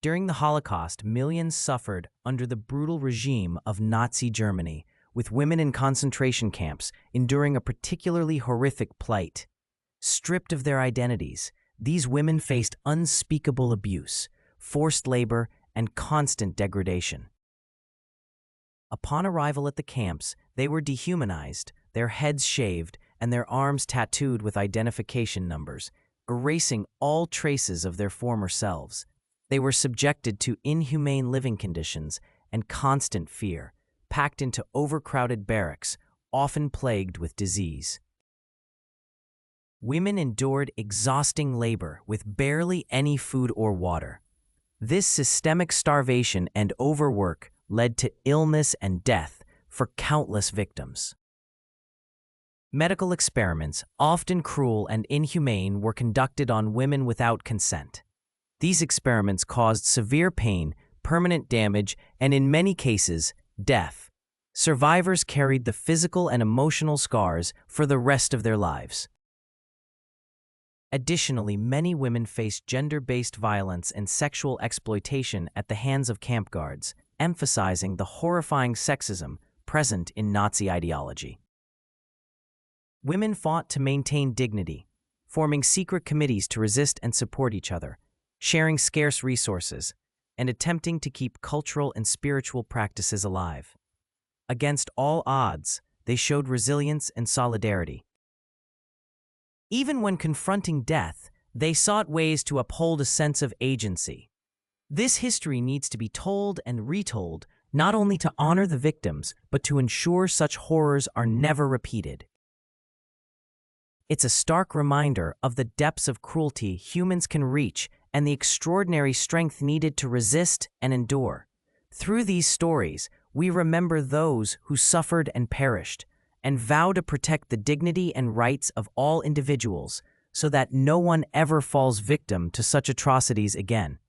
During the Holocaust, millions suffered under the brutal regime of Nazi Germany, with women in concentration camps enduring a particularly horrific plight. Stripped of their identities, these women faced unspeakable abuse, forced labor, and constant degradation. Upon arrival at the camps, they were dehumanized, their heads shaved, and their arms tattooed with identification numbers, erasing all traces of their former selves. They were subjected to inhumane living conditions and constant fear, packed into overcrowded barracks, often plagued with disease. Women endured exhausting labor with barely any food or water. This systemic starvation and overwork led to illness and death for countless victims. Medical experiments, often cruel and inhumane, were conducted on women without consent. These experiments caused severe pain, permanent damage, and in many cases, death. Survivors carried the physical and emotional scars for the rest of their lives. Additionally, many women faced gender-based violence and sexual exploitation at the hands of camp guards, emphasizing the horrifying sexism present in Nazi ideology. Women fought to maintain dignity, forming secret committees to resist and support each other, sharing scarce resources, and attempting to keep cultural and spiritual practices alive. Against all odds, they showed resilience and solidarity. Even when confronting death, they sought ways to uphold a sense of agency. This history needs to be told and retold, not only to honor the victims, but to ensure such horrors are never repeated. It's a stark reminder of the depths of cruelty humans can reach and the extraordinary strength needed to resist and endure. Through these stories, we remember those who suffered and perished, and vow to protect the dignity and rights of all individuals so that no one ever falls victim to such atrocities again.